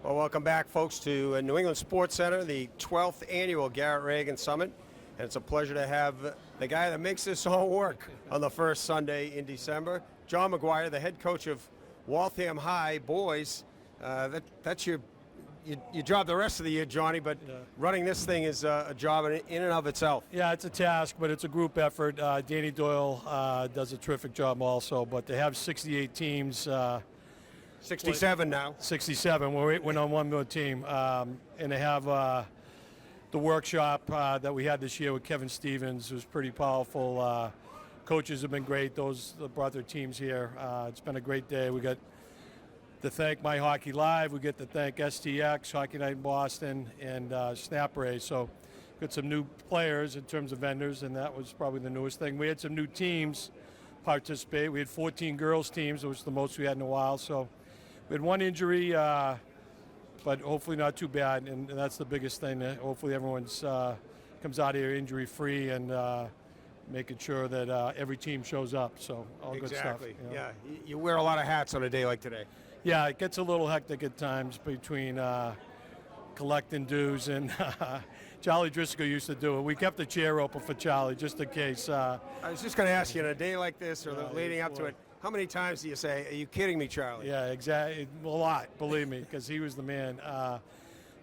Well, welcome back, folks, to New England Sports Center, the 12th annual Garrett Reagan Summit. And it's a pleasure to have the guy that makes this all work on the first Sunday in December, John Maguire, the head coach of Waltham High boys. That's your job the rest of the year, Johnny, but running this thing is a job in and of itself. Yeah, it's a task, but it's a group effort. Danny Doyle does a terrific job also, but to have 68 teams. 67 now. 67. We're on one more team. And to have the workshop that we had this year with Kevin Stevens was pretty powerful. Coaches have been great. Those that brought their teams here. It's been a great day. We got to thank MyHockeyLive. We get to thank STX, Hockey Night in Boston, and Snap Ray. So got some new players in terms of vendors, and that was probably the newest thing. We had some new teams participate. We had 14 girls teams, which was the most we had in a while. So we had one injury, but hopefully not too bad, and that's the biggest thing. Hopefully everyone's comes out of here injury-free and making sure that every team shows up. So all good stuff. Exactly. Yeah, you wear a lot of hats on a day like today. Yeah, it gets a little hectic at times between collecting dues and Charlie Driscoll used to do it. We kept the chair open for Charlie just in case. I was just going to ask you, on a day like this or leading up to it, how many times do you say, "Are you kidding me, Charlie?" Yeah, exactly. A lot, believe me, because he was the man.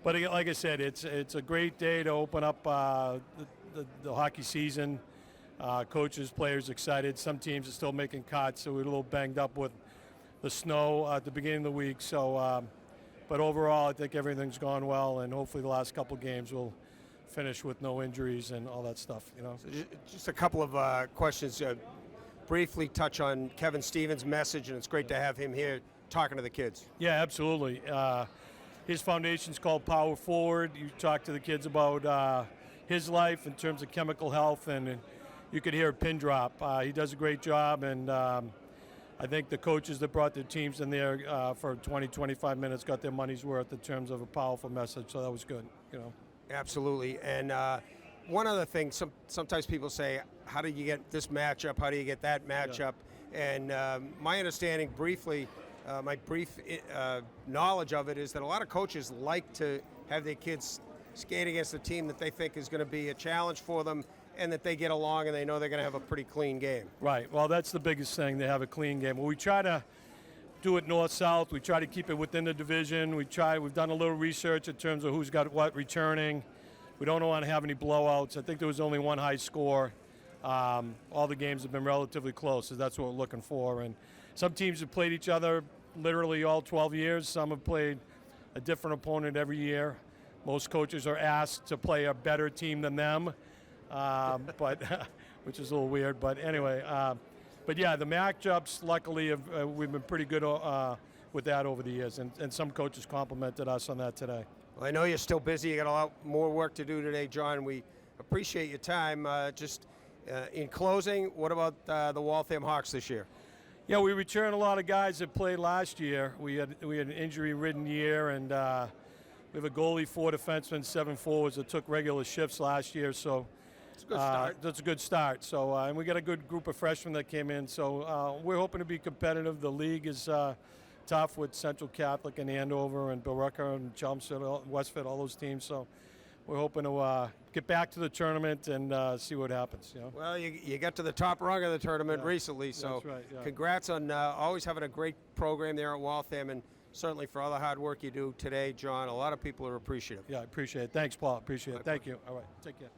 But like I said, it's a great day to open up the hockey season. Coaches, players excited. Some teams are still making cuts, so we're a little banged up with the snow at the beginning of the week. So, but overall, I think everything's gone well, and hopefully the last couple games will finish with no injuries and all that stuff. So just a couple of questions. Briefly touch on Kevin Stevens' message, and it's great to have him here talking to the kids. Yeah, absolutely. His foundation's called Power Forward. You talk to the kids about his life in terms of chemical health, and you could hear a pin drop. He does a great job, and I think the coaches that brought their teams in there for 20, 25 minutes got their money's worth in terms of a powerful message, so that was good. Absolutely. And one other thing, sometimes people say, how do you get this matchup? How do you get that matchup? Yeah. And my understanding briefly, my brief knowledge of it is that a lot of coaches like to have their kids skate against a team that they think is going to be a challenge for them and that they get along and they know they're going to have a pretty clean game. Right. Well, that's the biggest thing, they have a clean game. Well, we try to do it north-south. We try to keep it within the division. We've done a little research in terms of who's got what returning. We don't want to have any blowouts. I think there was only one high score. All the games have been relatively close, so that's what we're looking for. And some teams have played each other literally all 12 years. Some have played a different opponent every year. Most coaches are asked to play a better team than them, but which is a little weird. But anyway, but yeah, the matchups, luckily, we've been pretty good with that over the years, and some coaches complimented us on that today. Well, I know you're still busy. You got a lot more work to do today, John. We appreciate your time. In closing, what about the Waltham Hawks this year? Yeah, we returned a lot of guys that played last year. We had an injury-ridden year, and we have a goalie, 4 defensemen, 7 forwards that took regular shifts last year. So it's a good start. That's a good start. So and we got a good group of freshmen that came in. So we're hoping to be competitive. The league is tough with Central Catholic and Andover and Billerica and Chelmsford, Westford, all those teams. So we're hoping to get back to the tournament and see what happens. Well, you got to the top rung of the tournament recently, so that's right, congrats on always having a great program there at Waltham, and certainly for all the hard work you do today, John. A lot of people are appreciative. Yeah, I appreciate it. Thanks, Paul. Appreciate it. Thank you. All right, take care.